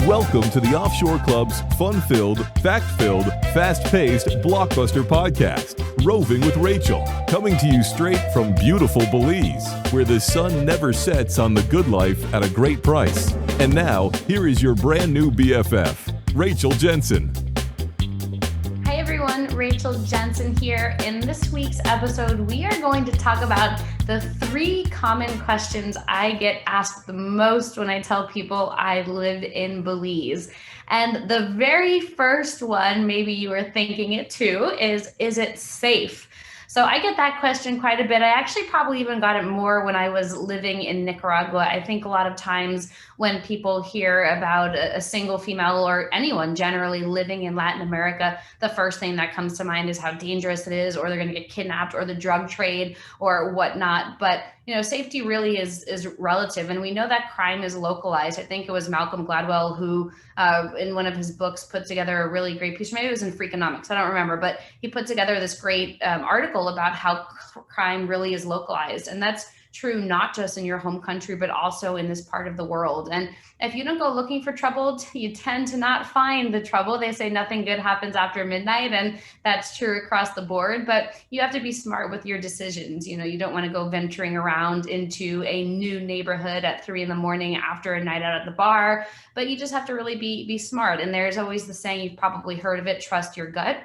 Welcome to the Offshore Club's fun-filled, fact-filled, fast-paced blockbuster podcast, Roving with Rachel, coming to you straight from beautiful Belize, where the sun never sets on the good life at a great price. And now, here is your brand new BFF, Rachel Jensen. Hi everyone, Rachel Jensen here. In this week's episode, we are going to talk about the 3 common questions I get asked the most when I tell people I live in Belize. And the very first one, maybe you were thinking it too, is it safe? So I get that question quite a bit. I actually probably even got it more when I was living in Nicaragua. I think a lot of times when people hear about a single female or anyone generally living in Latin America, the first thing that comes to mind is how dangerous it is, or they're going to get kidnapped, or the drug trade or whatnot. But safety really is relative. And we know that crime is localized. I think it was Malcolm Gladwell who, in one of his books, put together a really great piece. Maybe it was in Freakonomics, I don't remember, but he put together this great article about how crime really is localized. And that's true not just in your home country, but also in this part of the world. And if you don't go looking for trouble, you tend to not find the trouble. They say nothing good happens after midnight, and that's true across the board. But you have to be smart with your decisions. You don't want to go venturing around into a new neighborhood at 3 a.m. after a night out at the bar, but you just have to really be smart. And there's always the saying, you've probably heard of it, trust your gut.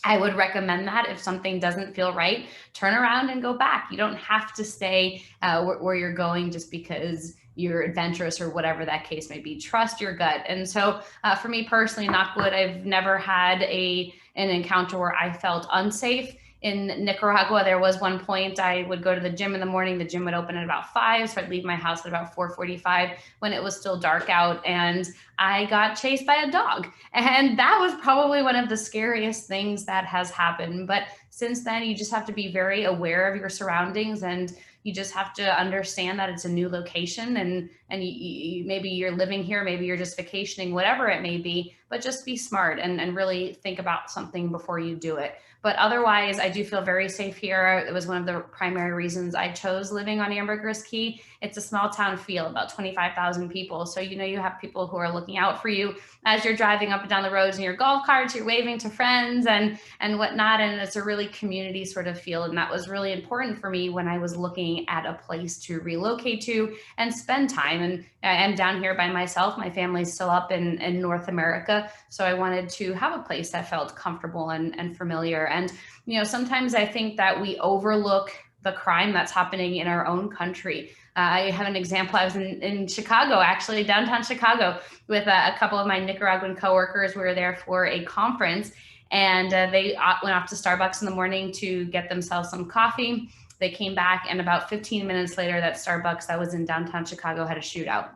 I would recommend that if something doesn't feel right, turn around and go back. You don't have to stay where you're going just because you're adventurous or whatever that case may be. Trust your gut. And so for me personally, knock wood, I've never had an encounter where I felt unsafe. In Nicaragua, there was one point I would go to the gym in the morning. The gym would open at about 5, so I'd leave my house at about 4:45 when it was still dark out, and I got chased by a dog. And that was probably one of the scariest things that has happened. But since then, you just have to be very aware of your surroundings, and you just have to understand that it's a new location, and you maybe you're living here, maybe you're just vacationing, whatever it may be, but just be smart and really think about something before you do it. But otherwise, I do feel very safe here. It was one of the primary reasons I chose living on Ambergris Caye. It's a small town feel, about 25,000 people. So, you have people who are looking out for you as you're driving up and down the roads in your golf carts, you're waving to friends and whatnot. And it's a really community sort of feel. And that was really important for me when I was looking at a place to relocate to and spend time. And I'm down here by myself. My family's still up in North America. So I wanted to have a place that felt comfortable and familiar. And, sometimes I think that we overlook the crime that's happening in our own country. I have an example. I was in Chicago, actually, downtown Chicago, with a couple of my Nicaraguan coworkers. We were there for a conference, and they went off to Starbucks in the morning to get themselves some coffee. They came back, and about 15 minutes later, that Starbucks that was in downtown Chicago had a shootout.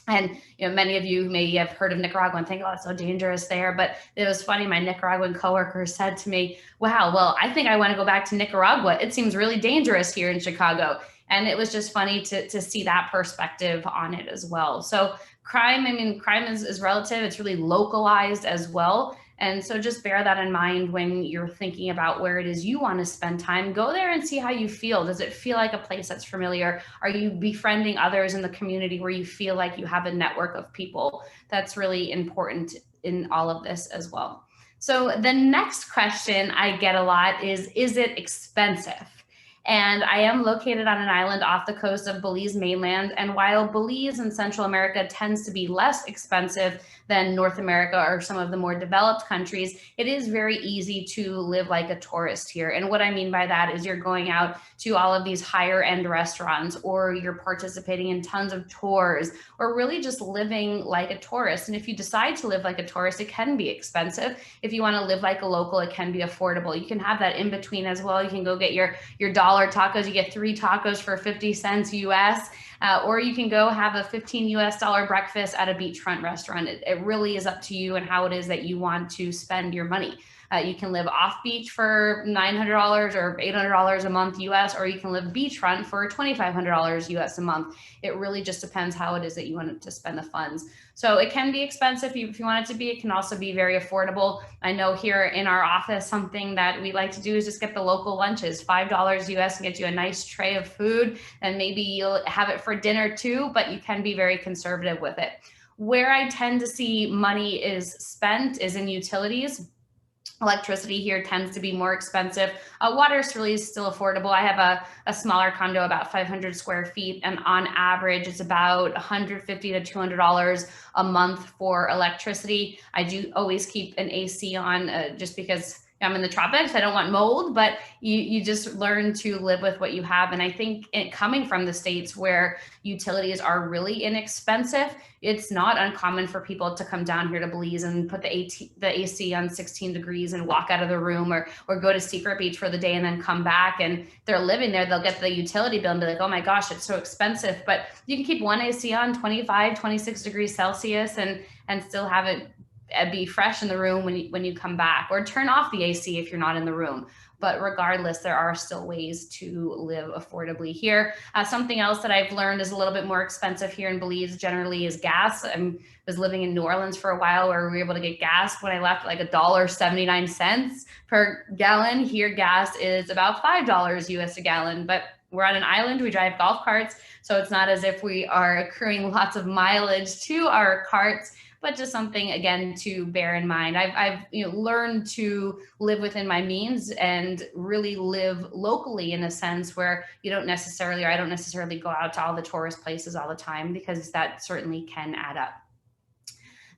And many of you may have heard of Nicaragua and think, oh, it's so dangerous there. But it was funny. My Nicaraguan coworker said to me, wow, well, I think I want to go back to Nicaragua. It seems really dangerous here in Chicago. And it was just funny to see that perspective on it as well. So crime is relative. It's really localized as well. And so just bear that in mind when you're thinking about where it is you want to spend time. Go there and see how you feel. Does it feel like a place that's familiar? Are you befriending others in the community where you feel like you have a network of people? That's really important in all of this as well. So the next question I get a lot is it expensive? And I am located on an island off the coast of Belize mainland. And while Belize in Central America tends to be less expensive than North America or some of the more developed countries, it is very easy to live like a tourist here. And what I mean by that is you're going out to all of these higher end restaurants, or you're participating in tons of tours, or really just living like a tourist. And if you decide to live like a tourist, it can be expensive. If you want to live like a local, it can be affordable. You can have that in between as well. You can go get your dollar tacos. You get 3 tacos for 50 cents US. Or you can go have a $15 US breakfast at a beachfront restaurant. It really is up to you and how it is that you want to spend your money. You can live off beach for $900 or $800 a month US, or you can live beachfront for $2,500 US a month. It really just depends how it is that you want to spend the funds. So it can be expensive if you want it to be. It can also be very affordable. I know here in our office, something that we like to do is just get the local lunches, $5 US, and get you a nice tray of food, and maybe you'll have it for dinner too, but you can be very conservative with it. Where I tend to see money is spent is in utilities. Electricity here tends to be more expensive. Water is really still affordable. I have a smaller condo, about 500 square feet, and on average, it's about $150 to $200 a month for electricity. I do always keep an AC on just because I'm in the tropics. I don't want mold, but you just learn to live with what you have. And I think coming from the States where utilities are really inexpensive, it's not uncommon for people to come down here to Belize and put the AC on 16 degrees and walk out of the room, or go to Secret Beach for the day and then come back, and they're living there. They'll get the utility bill and be like, oh my gosh, it's so expensive. But you can keep one AC on 25, 26 degrees Celsius and still have it be fresh in the room when you come back, or turn off the AC if you're not in the room. But regardless, there are still ways to live affordably here. Something else that I've learned is a little bit more expensive here in Belize generally is gas. I was living in New Orleans for a while where we were able to get gas when I left like $1.79 per gallon. Here, gas is about $5 US a gallon, but we're on an island, we drive golf carts, so it's not as if we are accruing lots of mileage to our carts, but just something, again, to bear in mind. I've learned to live within my means and really live locally in a sense where I don't necessarily go out to all the tourist places all the time, because that certainly can add up.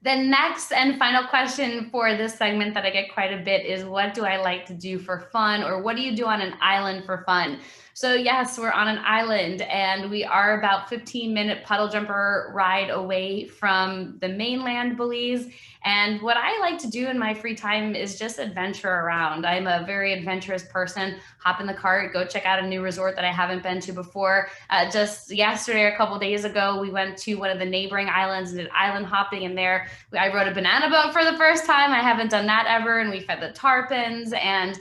The next and final question for this segment that I get quite a bit is, what do I like to do for fun, or what do you do on an island for fun? So yes, we're on an island, and we are about 15-minute puddle jumper ride away from the mainland Belize. And what I like to do in my free time is just adventure around. I'm a very adventurous person. Hop in the cart, go check out a new resort that I haven't been to before. Just yesterday, or a couple days ago, we went to one of the neighboring islands and did island hopping in there. I rode a banana boat for the first time. I haven't done that ever. And we fed the tarpons, and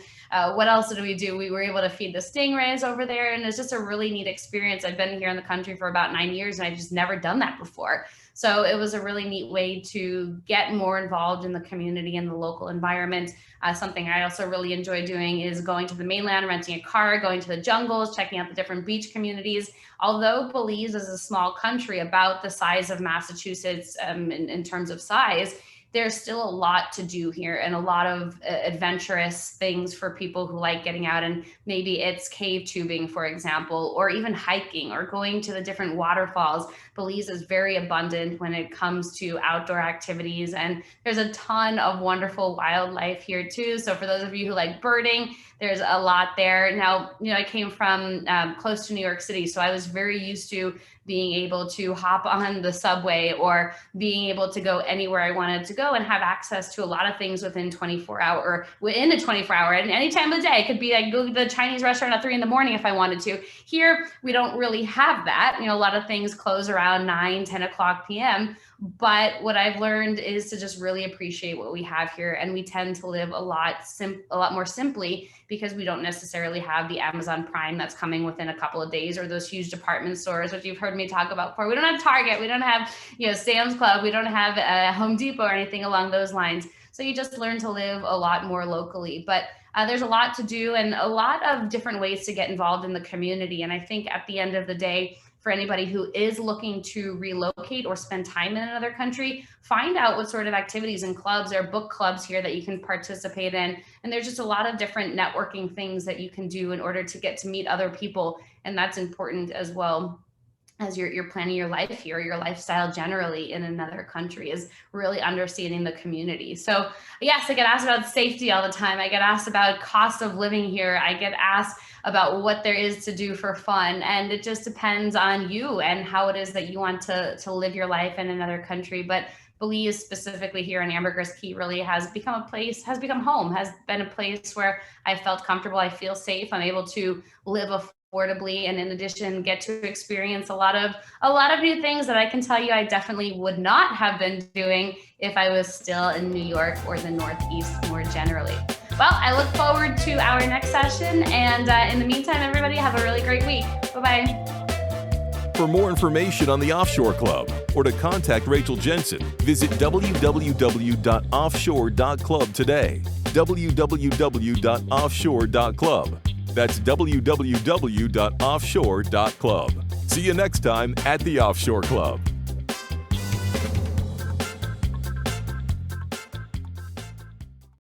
what else did we do? We were able to feed the stingrays over there, and it's just a really neat experience. I've been here in the country for about 9 years, and I've just never done that before. So it was a really neat way to get more involved in the community and the local environment. Something I also really enjoy doing is going to the mainland, renting a car, going to the jungles, checking out the different beach communities. Although Belize is a small country, about the size of Massachusetts in terms of size, there's still a lot to do here, and a lot of adventurous things for people who like getting out. And maybe it's cave tubing, for example, or even hiking or going to the different waterfalls. Belize is very abundant when it comes to outdoor activities, and there's a ton of wonderful wildlife here too. So for those of you who like birding, there's a lot there. Now, I came from close to New York City, so I was very used to being able to hop on the subway or being able to go anywhere I wanted to go and have access to a lot of things within a 24 hour, and any time of the day. It could be like go to the Chinese restaurant at 3 a.m. if I wanted to. Here, we don't really have that. A lot of things close around 9, 10 o'clock p.m. But what I've learned is to just really appreciate what we have here. And we tend to live a lot more simply, because we don't necessarily have the Amazon Prime that's coming within a couple of days, or those huge department stores, which you've heard me talk about before. We don't have Target. We don't have, Sam's Club. We don't have Home Depot or anything along those lines. So you just learn to live a lot more locally. But there's a lot to do and a lot of different ways to get involved in the community. And I think at the end of the day, for anybody who is looking to relocate or spend time in another country, find out what sort of activities and clubs or book clubs here that you can participate in. And there's just a lot of different networking things that you can do in order to get to meet other people. And that's important as well, as you're planning your life here, your lifestyle generally in another country, is really understanding the community. So yes, I get asked about safety all the time. I get asked about cost of living here. I get asked about what there is to do for fun. And it just depends on you and how it is that you want to live your life in another country. But Belize, specifically here in Ambergris Key, really has become home, has been a place where I felt comfortable. I feel safe. I'm able to live affordably, and in addition, get to experience a lot of new things that I can tell you I definitely would not have been doing if I was still in New York or the Northeast more generally. Well, I look forward to our next session, and in the meantime, everybody have a really great week. Bye-bye. For more information on the Offshore Club or to contact Rachel Jensen, visit www.offshore.club today. www.offshore.club. That's www.offshore.club. See you next time at the Offshore Club.